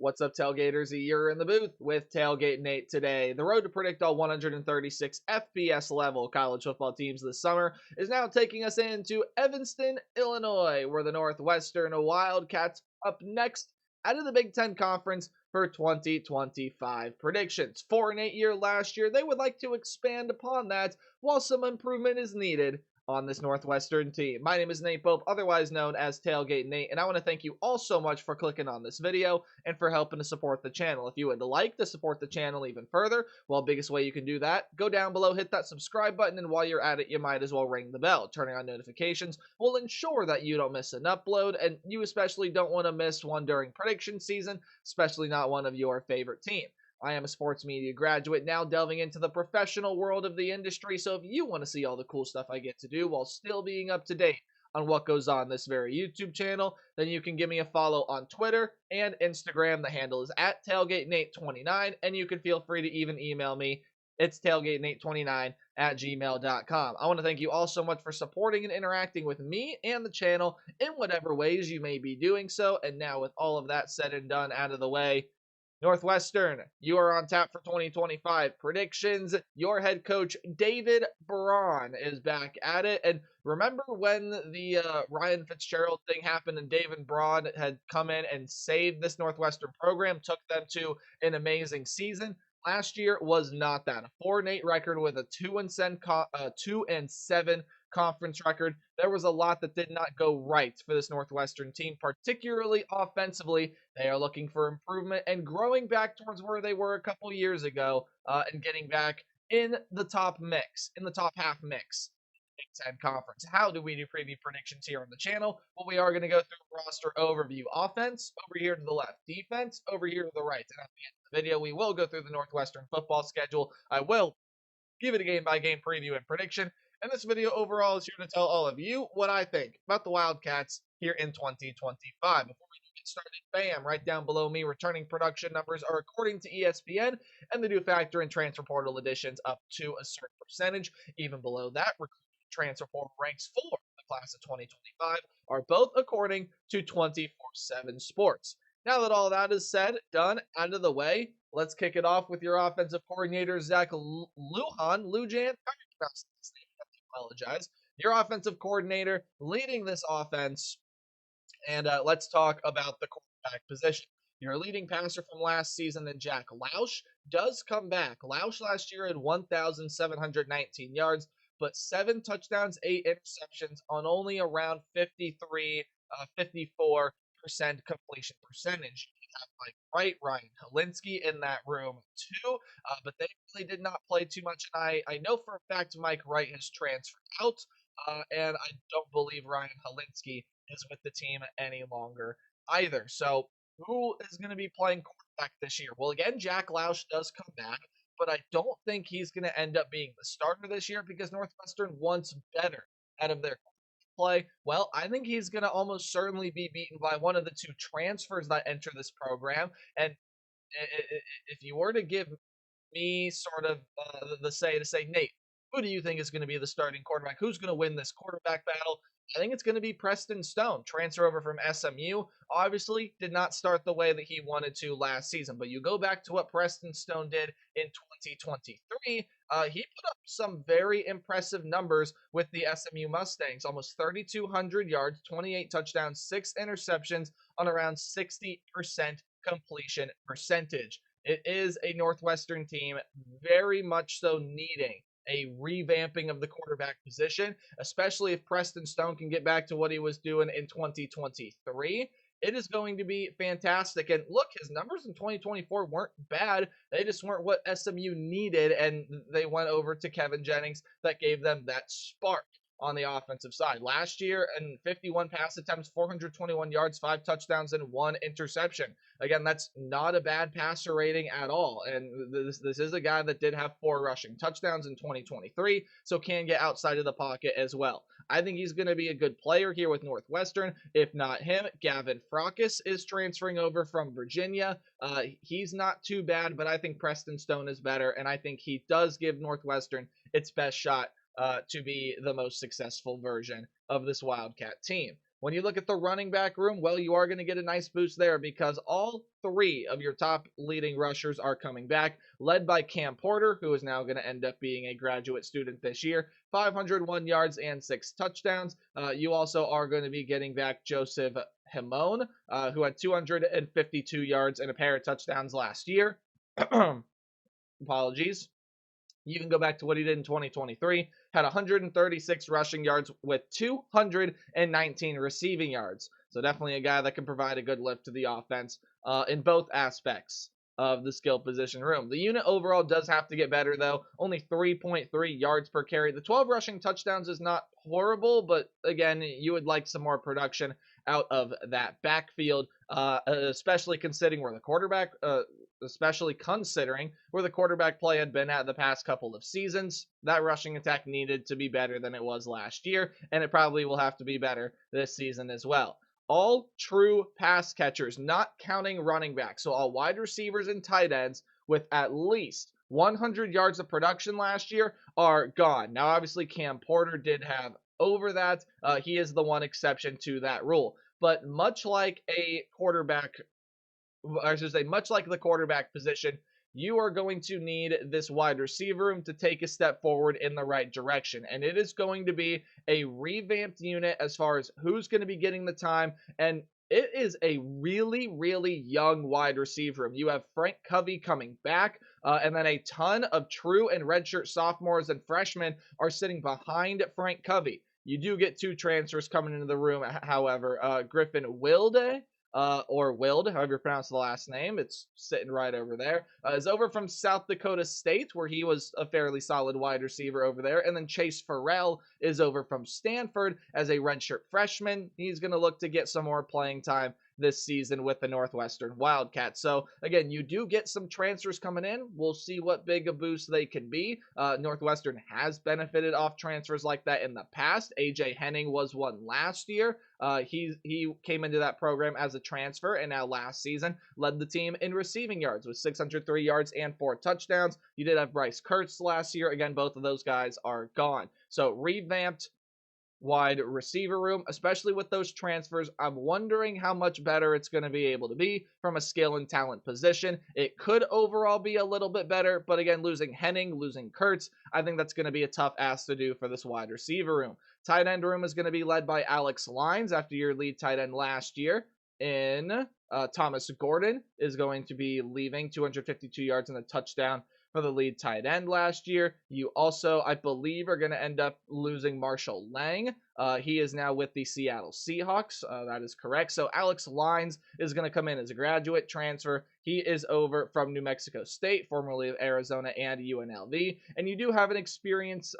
What's up, Tailgaters? You're in the booth with Tailgate Nate today. The road to predict all 136 FBS level college football teams this summer is now taking us into Evanston, Illinois, where the Northwestern Wildcats up next out of the Big Ten Conference for 2025 predictions. 4-8 year last year, they would like to expand upon that while some improvement is needed on this Northwestern team. My name is Nate Pope, otherwise known as Tailgate Nate, and I want to thank you all so much for clicking on this video and for helping to support the channel. If you would like to support the channel even further, well, biggest way you can do that, go down below, hit that subscribe button, and while you're at it, you might as well ring the bell. Turning on notifications will ensure that you don't miss an upload, and you especially don't want to miss one during prediction season, especially not one of your favorite teams. I am a sports media graduate now delving into the professional world of the industry, so if you want to see all the cool stuff I get to do while still being up to date on what goes on this very YouTube channel, then you can give me a follow on Twitter and Instagram. The handle is at TailgateNate29, and you can feel free to even email me. It's tailgatenate29@gmail.com. I want to thank you all so much for supporting and interacting with me and the channel in whatever ways you may be doing so. And now with all of that said and done out of the way, Northwestern, you are on tap for 2025 predictions. Your head coach, David Braun, is back at it. And remember when the Ryan Fitzgerald thing happened and David Braun had come in and saved this Northwestern program, took them to an amazing season? Last year was not that. A 4-8 record with a 2-7 conference record. There was a lot that did not go right for this Northwestern team, particularly offensively. They are looking for improvement and growing back towards where they were a couple years ago and getting back in the top mix, in the top half mix. Big Ten Conference. How do we do preview predictions here on the channel? Well, we are going to go through roster overview. Offense, over here to the left. Defense, over here to the right. And at the end of the video, we will go through the Northwestern football schedule. I will give it a game-by-game preview and prediction. And this video overall is here to tell all of you what I think about the Wildcats here in 2025. Before we get started, bam, right down below me, returning production numbers are according to ESPN, and they do factor in transfer portal additions up to a certain percentage. Even below that, transfer portal ranks for the class of 2025 are both according to 24/7 Sports. Now that all that is said, done, out of the way, let's kick it off with your offensive coordinator, Zach Lujan. I pronounced his name. I apologize. Your offensive coordinator leading this offense, and let's talk about the quarterback position. Your leading passer from last season, and Jack Lausch, does come back. Lausch last year had 1,719 yards, but 7 touchdowns, 8 interceptions on only around 54% completion percentage. You have Mike Wright, Ryan Helinski in that room too, but they really did not play too much. And I know for a fact Mike Wright has transferred out, and I don't believe Ryan Helinski is with the team any longer either. So who is going to be playing quarterback this year? Well, again, Jack Lausch does come back, but I don't think he's going to end up being the starter this year because Northwestern wants better out of their play. Well, I think he's going to almost certainly be beaten by one of the 2 transfers that enter this program. And if you were to give me sort of the say to say, Nate, who do you think is going to be the starting quarterback? Who's going to win this quarterback battle? I think it's going to be Preston Stone, transfer over from SMU. Obviously, did not start the way that he wanted to last season. But you go back to what Preston Stone did in 2023, he put up some very impressive numbers with the SMU Mustangs. Almost 3,200 yards, 28 touchdowns, 6 interceptions on around 60% completion percentage. It is a Northwestern team very much so needing a revamping of the quarterback position, especially if Preston Stone can get back to what he was doing in 2023. It is going to be fantastic. And look, his numbers in 2024 weren't bad. They just weren't what SMU needed, and they went over to Kevin Jennings that gave them that spark on the offensive side. Last year, in 51 pass attempts, 421 yards, 5 touchdowns, and 1 interception. Again, that's not a bad passer rating at all. And this is a guy that did have 4 rushing touchdowns in 2023, so can get outside of the pocket as well. I think he's going to be a good player here with Northwestern. If not him, Gavin Fracas is transferring over from Virginia. He's not too bad, but I think Preston Stone is better, and I think he does give Northwestern its best shot to be the most successful version of this Wildcat team. When you look at the running back room, well, you are going to get a nice boost there because all three of your top leading rushers are coming back, led by Cam Porter, who is now going to end up being a graduate student this year, 501 yards and 6 touchdowns. You also are going to be getting back Joseph Himone, who had 252 yards and a pair of touchdowns last year. Apologies. You can go back to what he did in 2023, had 136 rushing yards with 219 receiving yards. So definitely a guy that can provide a good lift to the offense in both aspects of the skill position room. The unit overall does have to get better, though. Only 3.3 yards per carry. The 12 rushing touchdowns is not horrible, but again, you would like some more production out of that backfield, especially considering where the quarterback play had been at the past couple of seasons. That rushing attack needed to be better than it was last year, and it probably will have to be better this season as well. All true pass catchers, not counting running backs, so all wide receivers and tight ends with at least 100 yards of production last year are gone. Now, obviously, Cam Porter did have over that. He is the one exception to that rule. But much like a quarterback, I should say, much like the quarterback position, you are going to need this wide receiver room to take a step forward in the right direction. And it is going to be a revamped unit as far as who's going to be getting the time. And it is a really, really young wide receiver room. You have Frank Covey coming back, and then a ton of true and redshirt sophomores and freshmen are sitting behind Frank Covey. You do get 2 transfers coming into the room, however. Griffin Wilde, or Wild, however you pronounce the last name, it's sitting right over there, is over from South Dakota State, where he was a fairly solid wide receiver over there. And then Chase Farrell is over from Stanford as a redshirt freshman. He's going to look to get some more playing time this season with the Northwestern Wildcats. So again, you do get some transfers coming in. We'll see what big a boost they can be. Northwestern has benefited off transfers like that in the past. AJ Henning was one last year. He came into that program as a transfer, and now last season led the team in receiving yards with 603 yards and 4 touchdowns. You did have Bryce Kurtz last year. Again, both of those guys are gone. So revamped wide receiver room, especially with those transfers. I'm wondering how much better it's going to be able to be from a skill and talent position. It could overall be a little bit better, but again, losing Henning, losing Kurtz, I think that's going to be a tough ask to do for this wide receiver room. Tight end room is going to be led by Alex Lines after your lead tight end last year in Thomas Gordon is going to be leaving 252 yards and a touchdown for the lead tight end last year. You also, I believe, are going to end up losing Marshall Lang. He is now with the Seattle Seahawks. That is correct. So Alex Lines is going to come in as a graduate transfer. He is over from New Mexico State, formerly of Arizona and UNLV. And you do have an experienced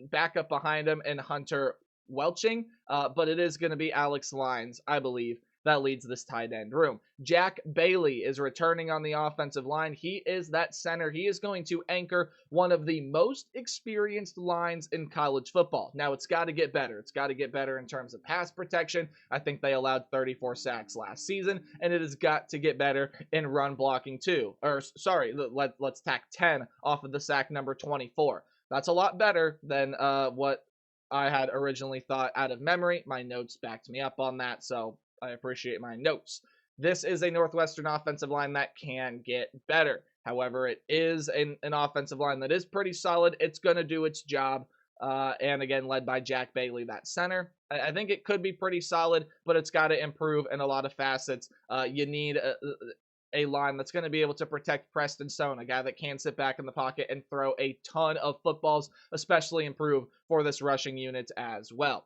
backup behind him in Hunter Welching, but it is going to be Alex Lines, I believe, that leads this tight end room. Jack Bailey is returning on the offensive line. He is that center. He is going to anchor one of the most experienced lines in college football. Now, it's got to get better. It's got to get better in terms of pass protection. I think they allowed 34 sacks last season, and it has got to get better in run blocking too. Or, sorry, let's tack 10 off of the sack number 24. That's a lot better than what I had originally thought out of memory. My notes backed me up on that, so I appreciate my notes. This is a Northwestern offensive line that can get better. However, it is an offensive line that is pretty solid. It's going to do its job. And again, led by Jack Bailey, that center. I think it could be pretty solid, but it's got to improve in a lot of facets. You need a line that's going to be able to protect Preston Stone, a guy that can sit back in the pocket and throw a ton of footballs, especially improve for this rushing unit as well.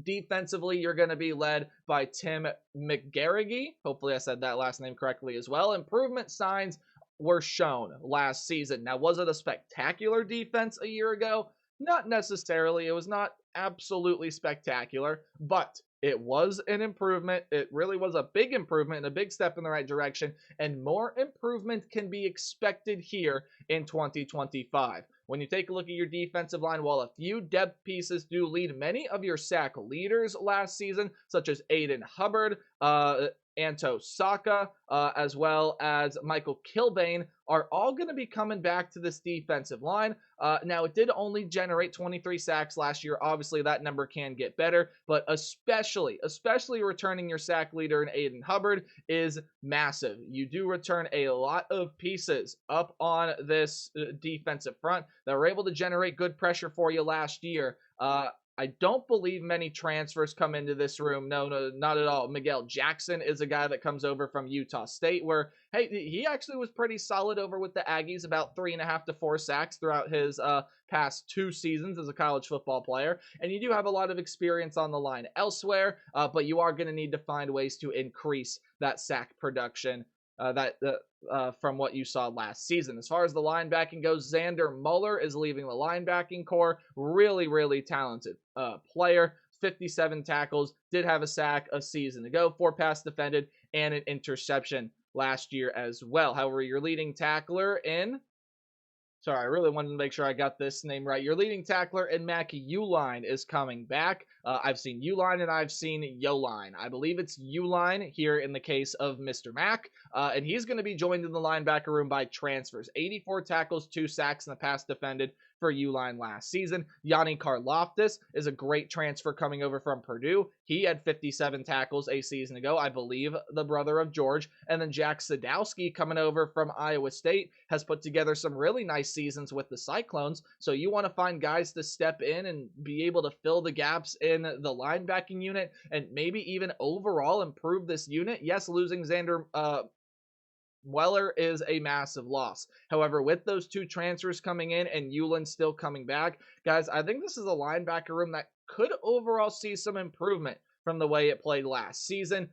Defensively, you're going to be led by Tim McGarrigy. Hopefully I said that last name correctly as well. Improvement signs were shown last season. Now, was it a spectacular defense a year ago? Not necessarily. It was not absolutely spectacular, but it was an improvement. It really was a big improvement and a big step in the right direction, and more improvement can be expected here in 2025. When you take a look at your defensive line, while a few depth pieces do lead many of your sack leaders last season, such as Aiden Hubbard, Anto Saka, as well as Michael Kilbane, are all going to be coming back to this defensive line. Now, it did only generate 23 sacks last year. Obviously, that number can get better, but especially returning your sack leader in Aiden Hubbard is massive. You do return a lot of pieces up on this defensive front that were able to generate good pressure for you last year. I don't believe many transfers come into this room. No, not at all. Miguel Jackson is a guy that comes over from Utah State, where, hey, he actually was pretty solid over with the Aggies, about 3.5 to 4 sacks throughout his past 2 seasons as a college football player. And you do have a lot of experience on the line elsewhere, but you are going to need to find ways to increase that sack production from what you saw last season. As far as the linebacking goes, Xander Muller is leaving the linebacking core. Really talented player. 57 tackles, did have a sack a season ago, 4 pass defended, and an interception last year as well. However, your leading tackler in Sorry, I really wanted to make sure I got this name right. Your leading tackler in Mac Uline is coming back. I've seen Uline and I've seen Yoline. I believe it's Uline here in the case of Mr. Mac, and he's going to be joined in the linebacker room by transfers. 84 tackles, 2 sacks, and the pass defended for Uline last season. Yanni Karloftis is a great transfer coming over from Purdue. He had 57 tackles a season ago, I believe, the brother of George. And then Jack Sadowski coming over from Iowa State has put together some really nice seasons with the Cyclones. So you want to find guys to step in and be able to fill the gaps in the linebacking unit and maybe even overall improve this unit. Yes, losing Xander Weller is a massive loss. However, with those 2 transfers coming in and Uline still coming back, guys, I think this is a linebacker room that could overall see some improvement from the way it played last season,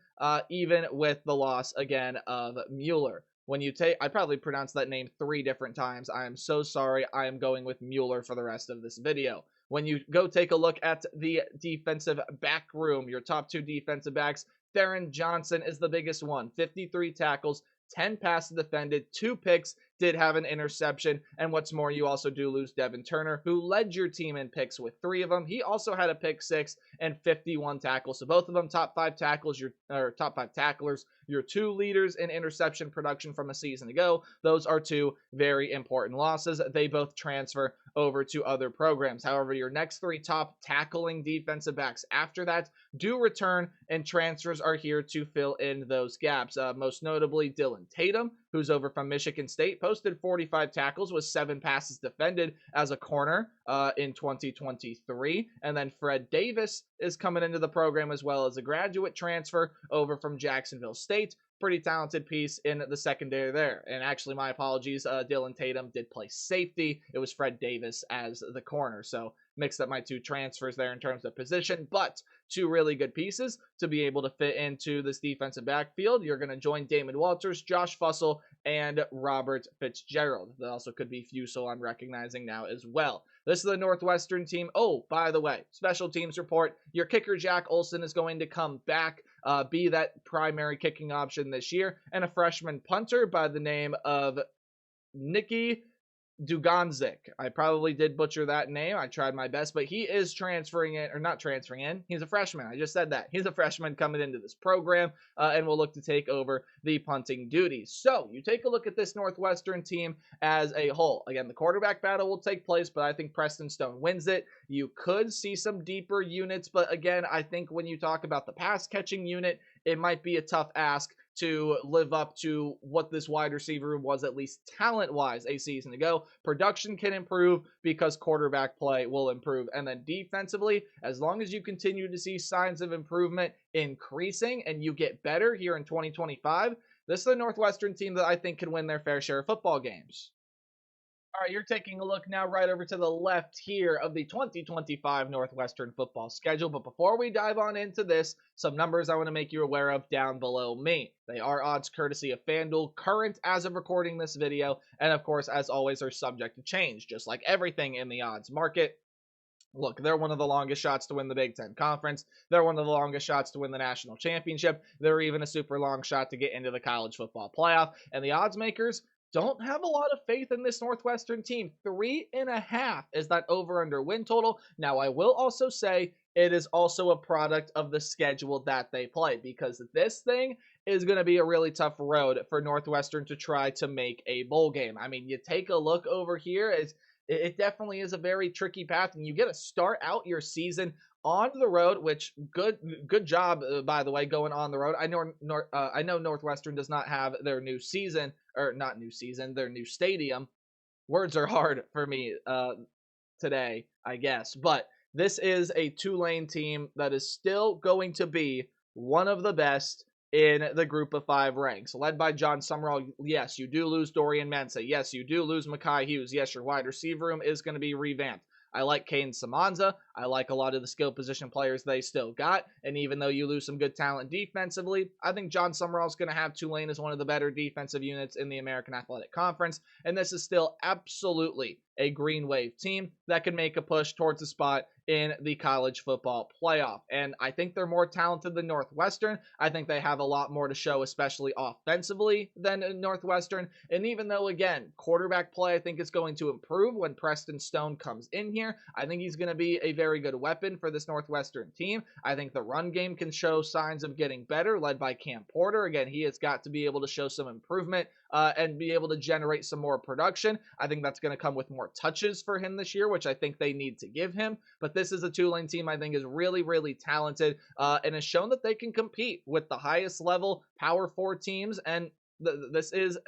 even with the loss again of Mueller. I probably pronounced that name 3 different times. I am so sorry. I am going with Mueller for the rest of this video. When you go take a look at the defensive back room, your top 2 defensive backs, Theron Johnson is the biggest one. 53 tackles, 10 passes defended, 2 picks, did have an interception, and what's more, you also do lose Devin Turner, who led your team in picks with 3 of them. He also had a pick 6 and 51 tackles, so both of them top 5 tackles, top 5 tacklers. Your 2 leaders in interception production from a season ago. Those are 2 very important losses. They both transfer over to other programs. However, your next 3 top tackling defensive backs after that do return, and transfers are here to fill in those gaps. Most notably, Dylan Tatum, who's over from Michigan State, posted 45 tackles with 7 passes defended as a corner in 2023. And then Fred Davis is coming into the program as well as a graduate transfer over from Jacksonville State. Pretty talented piece in the secondary there. And actually, my apologies, Dylan Tatum did play safety. It was Fred Davis as the corner. So mixed up my 2 transfers there in terms of position, but 2 really good pieces to be able to fit into this defensive backfield. You're going to join Damon Walters, Josh Fussell, and Robert Fitzgerald. That also could be Fusel, I'm recognizing now as well. This is the Northwestern team. Oh, by the way, special teams report. Your kicker, Jack Olson, is going to come back, be that primary kicking option this year, and a freshman punter by the name of Nikki Duganzik. I probably did butcher that name. I tried my best, but he is transferring in, or not transferring in. He's a freshman. I just said that. He's a freshman coming into this program and will look to take over the punting duties. So you take a look at this Northwestern team as a whole. Again, the quarterback battle will take place, but I think Preston Stone wins it. You could see some deeper units, but again, I think when you talk about the pass catching unit, it might be a tough ask to live up to what this wide receiver room was, at least talent-wise, a season ago. Production can improve because quarterback play will improve. And then defensively, as long as you continue to see signs of improvement increasing and you get better here in 2025, this is the Northwestern team that I think can win their fair share of football games. All right, you're taking a look now right over to the left here of the 2025 Northwestern football schedule. But before we dive on into this, some numbers I want to make you aware of down below me. They are odds courtesy of FanDuel, current as of recording this video, and of course, as always, are subject to change, just like everything in the odds market. Look, they're one of the longest shots to win the Big Ten Conference. They're one of the longest shots to win the national championship. They're even a super long shot to get into the college football playoff. And the odds makers don't have a lot of faith in this Northwestern team. 3.5 is that over-under win total. Now, I will also say it is also a product of the schedule that they play, because this thing is going to be a really tough road for Northwestern to try to make a bowl game. I mean, you take a look over here, it definitely is a very tricky path, and you get to start out your season on the road, which good job, by the way, going on the road. I know Northwestern does not have their new season, or not new season, their new stadium. Words are hard for me today, I guess. But this is a Tulane team that is still going to be one of the best in the group of five ranks, led by John Summerall. Yes, you do lose Dorian Mensah. Yes, you do lose Makai Hughes. Yes, your wide receiver room is going to be revamped. I like Kane Samanza. I like a lot of the skill position players they still got. And even though you lose some good talent defensively, I think John Summerall is going to have Tulane as one of the better defensive units in the American Athletic Conference. And this is still absolutely a Green Wave team that can make a push towards a spot in the college football playoff. And I think they're more talented than Northwestern. I think they have a lot more to show, especially offensively, than Northwestern. And even though, again, quarterback play I think is going to improve when Preston Stone comes in here, I think he's going to be a very good weapon for this Northwestern team. I think the run game can show signs of getting better, led by Cam Porter. Again, he has got to be able to show some improvement and be able to generate some more production. I think that's going to come with more touches for him this year, which I think they need to give him. But this is a Tulane team I think is really, really talented and has shown that they can compete with the highest level Power 4 teams. And this is,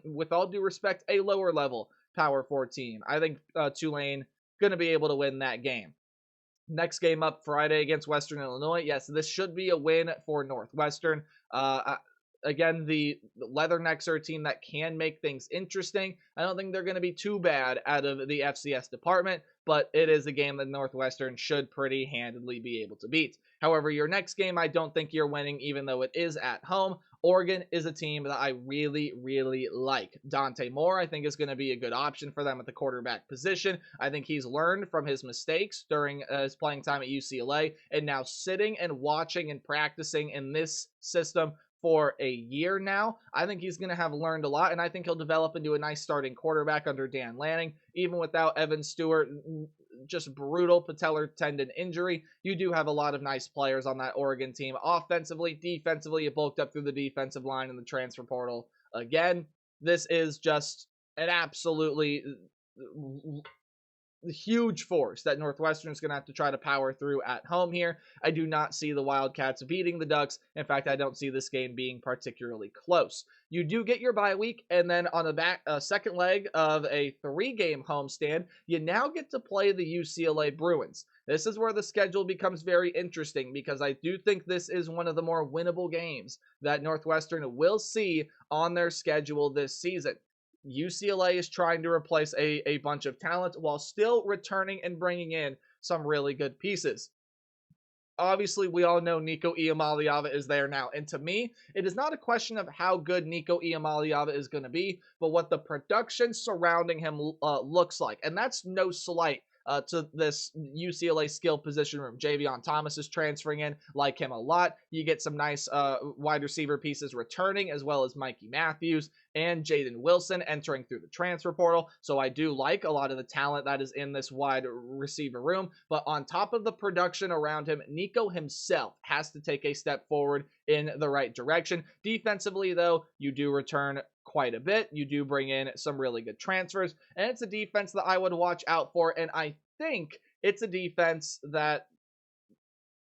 with all due respect, a lower level Power 4 team. I think Tulane going to be able to win that game. Next game up Friday against Western Illinois. Yes, this should be a win for Northwestern. Again, the Leathernecks are a team that can make things interesting. I don't think they're going to be too bad out of the FCS department, but it is a game that Northwestern should pretty handedly be able to beat. However, your next game, I don't think you're winning, even though it is at home. Oregon is a team that I really, really like. Dante Moore, I think, is going to be a good option for them at the quarterback position. I think he's learned from his mistakes during his playing time at UCLA, and now sitting and watching and practicing in this system for a year now, I think he's going to have learned a lot, and I think he'll develop into a nice starting quarterback under Dan Lanning. Even without Evan Stewart, just brutal patellar tendon injury, you do have a lot of nice players on that Oregon team. Offensively, defensively, it bulked up through the defensive line in the transfer portal. Again, this is just an absolutely huge force that Northwestern is going to have to try to power through at home here. I do not see the Wildcats beating the Ducks. In fact, I don't see this game being particularly close. You do get your bye week, and then on the second leg of a 3-game homestand, you now get to play the UCLA Bruins. This is where the schedule becomes very interesting because I do think this is one of the more winnable games that Northwestern will see on their schedule this season. UCLA is trying to replace a bunch of talent while still returning and bringing in some really good pieces. Obviously, we all know Nico Iamaleava is there now. And to me, it is not a question of how good Nico Iamaleava is going to be, but what the production surrounding him looks like. And that's no slight to this UCLA skill position room. Javion Thomas is transferring in, like him a lot. You get some nice wide receiver pieces returning, as well as Mikey Matthews and Jaden Wilson entering through the transfer portal. So I do like a lot of the talent that is in this wide receiver room. But on top of the production around him, Nico himself has to take a step forward in the right direction. Defensively, though, you do return quite a bit. You do bring in some really good transfers, and it's a defense that I would watch out for, and I think it's a defense that,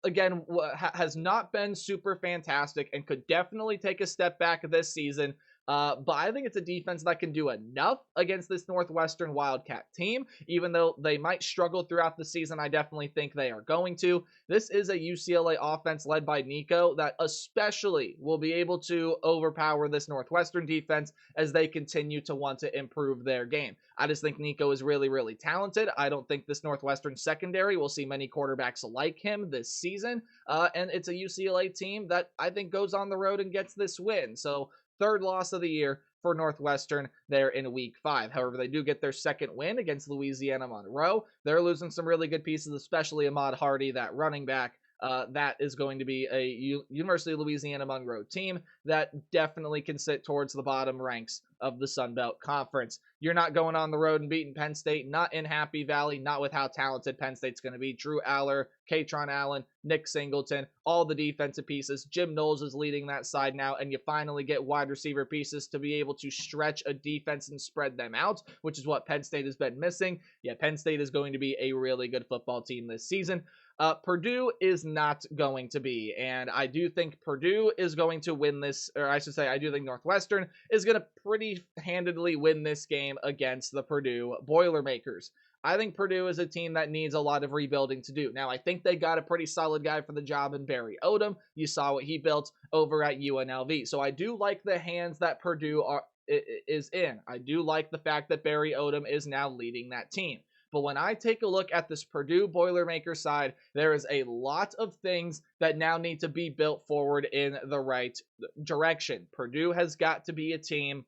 again, has not been super fantastic and could definitely take a step back this season. But I think it's a defense that can do enough against this Northwestern Wildcat team. Even though they might struggle throughout the season, I definitely think they are going to. This is a UCLA offense led by Nico that especially will be able to overpower this Northwestern defense as they continue to want to improve their game. I just think Nico is really, really talented. I don't think this Northwestern secondary will see many quarterbacks like him this season. And it's a UCLA team that I think goes on the road and gets this win. So, third loss of the year for Northwestern there in week 5. However, they do get their second win against Louisiana Monroe. They're losing some really good pieces, especially Ahmad Hardy, that running back. That is going to be a University of Louisiana Monroe team that definitely can sit towards the bottom ranks of the Sun Belt Conference. You're not going on the road and beating Penn State, not in Happy Valley, not with how talented Penn State's going to be. Drew Aller, Katron Allen, Nick Singleton, all the defensive pieces. Jim Knowles is leading that side now, and you finally get wide receiver pieces to be able to stretch a defense and spread them out, which is what Penn State has been missing. Yeah, Penn State is going to be a really good football team this season. Purdue is not going to be, and I do think Purdue is going to win this, or I should say, I do think Northwestern is going to pretty handedly win this game against the Purdue Boilermakers. I think Purdue is a team that needs a lot of rebuilding to do. Now, I think they got a pretty solid guy for the job in Barry Odom. You saw what he built over at UNLV. So I do like the hands that Purdue is in. I do like the fact that Barry Odom is now leading that team. But when I take a look at this Purdue Boilermaker side, there is a lot of things that now need to be built forward in the right direction. Purdue has got to be a team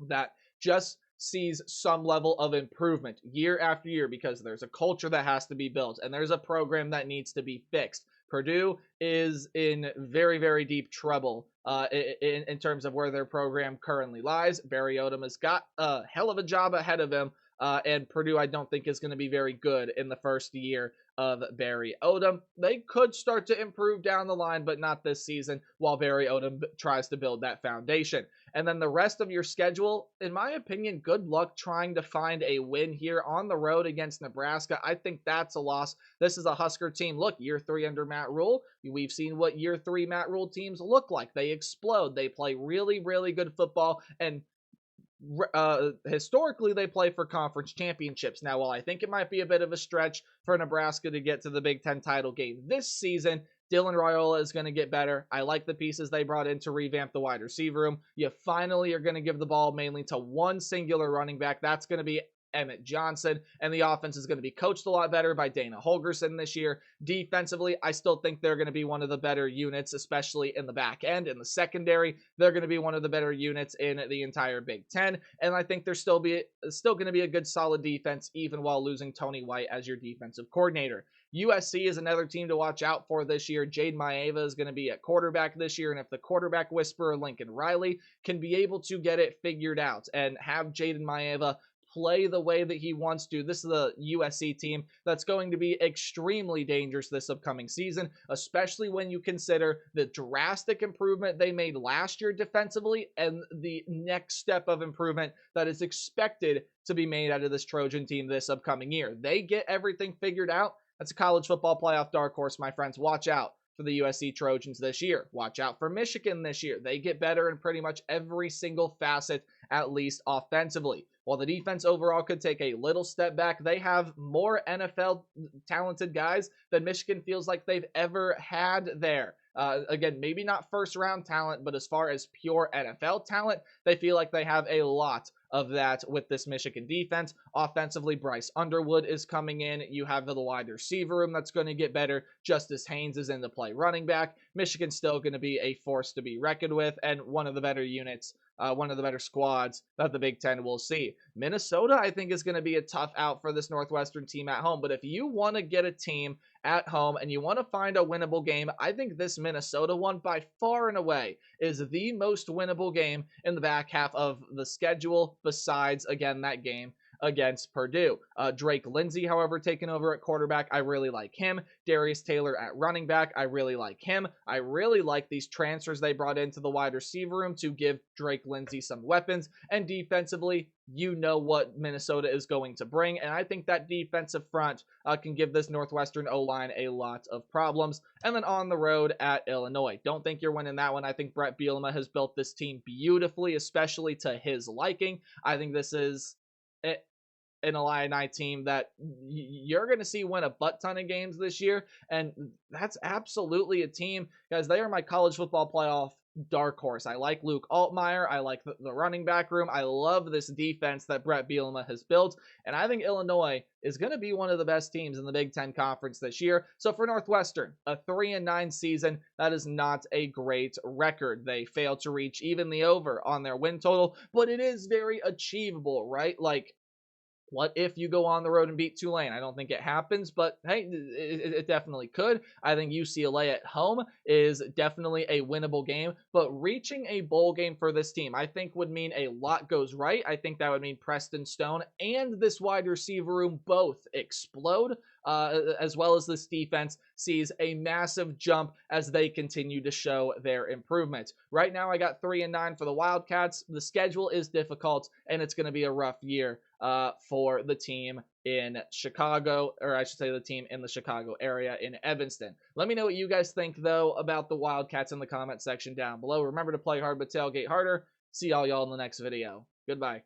that just sees some level of improvement year after year because there's a culture that has to be built and there's a program that needs to be fixed. Purdue is in very, very deep trouble in terms of where their program currently lies. Barry Odom has got a hell of a job ahead of him. And Purdue, I don't think, is going to be very good in the first year of Barry Odom. They could start to improve down the line, but not this season while Barry Odom tries to build that foundation. And then the rest of your schedule, in my opinion, good luck trying to find a win here on the road against Nebraska. I think that's a loss. This is a Husker team. Look, year 3 under Matt Rule. We've seen what year 3 Matt Rule teams look like. They explode. They play really, really good football, and historically they play for conference championships. Now, while I think it might be a bit of a stretch for Nebraska to get to the Big Ten title game this season, Dylan Raiola is going to get better. I like the pieces they brought in to revamp the wide receiver room. You finally are going to give the ball mainly to one singular running back. That's going to be Emmett Johnson, and the offense is going to be coached a lot better by Dana Holgorsen this year. Defensively, I still think they're going to be one of the better units, especially in the back end. In the secondary, they're going to be one of the better units in the entire Big Ten, and I think they're still going to be a good solid defense, even while losing Tony White as your defensive coordinator. USC is another team to watch out for this year. Jade Maeva is going to be at quarterback this year, and if the quarterback whisperer Lincoln Riley can be able to get it figured out and have Jaden Maeva play the way that he wants to, this is a USC team that's going to be extremely dangerous this upcoming season, especially when you consider the drastic improvement they made last year defensively and the next step of improvement that is expected to be made out of this Trojan team this upcoming year. They get everything figured out. That's a college football playoff dark horse, my friends. Watch out for the USC Trojans this year. Watch out for Michigan this year. They get better in pretty much every single facet, at least offensively. While the defense overall could take a little step back, they have more NFL talented guys than Michigan feels like they've ever had there. Again, maybe not first round talent, but as far as pure NFL talent, they feel like they have a lot of that with this Michigan defense. Offensively, Bryce Underwood is coming in. You have the wide receiver room that's going to get better. Justice Haynes is in the play running back. Michigan's still going to be a force to be reckoned with and one of the better units, one of the better squads that the Big Ten will see. Minnesota, I think, is going to be a tough out for this Northwestern team at home. But if you want to get a team at home and you want to find a winnable game, I think this Minnesota one by far and away is the most winnable game in the back half of the schedule, besides, again, that game against Purdue. Drake Lindsey, however, taking over at quarterback. I really like him. Darius Taylor at running back. I really like him. I really like these transfers they brought into the wide receiver room to give Drake Lindsey some weapons. And defensively, you know what Minnesota is going to bring. And I think that defensive front can give this Northwestern O-line a lot of problems. And then on the road at Illinois. Don't think you're winning that one. I think Brett Bielema has built this team beautifully, especially to his liking. I think this is an Illini team that you're going to see win a butt ton of games this year, and that's absolutely a team, guys. They are my college football playoff dark horse. I like Luke Altmaier. I like the running back room. I love this defense that Brett Bielema has built, and I think Illinois is going to be one of the best teams in the Big Ten Conference this year. So for Northwestern, a 3-9 season, that is not a great record. They failed to reach even the over on their win total, but it is very achievable, right? Like, What if you go on the road and beat Tulane? I don't think it happens, but hey, it definitely could. I think UCLA at home is definitely a winnable game, but reaching a bowl game for this team, I think would mean a lot goes right. I think that would mean Preston Stone and this wide receiver room both explode, as well as this defense sees a massive jump as they continue to show their improvement. Right now, I got 3-9 for the Wildcats. The schedule is difficult, and it's going to be a rough year for the team in Chicago, or I should say the team in the Chicago area in Evanston. Let me know what you guys think, though, about the Wildcats in the comment section down below. Remember to play hard, but tailgate harder. See all y'all in the next video. Goodbye.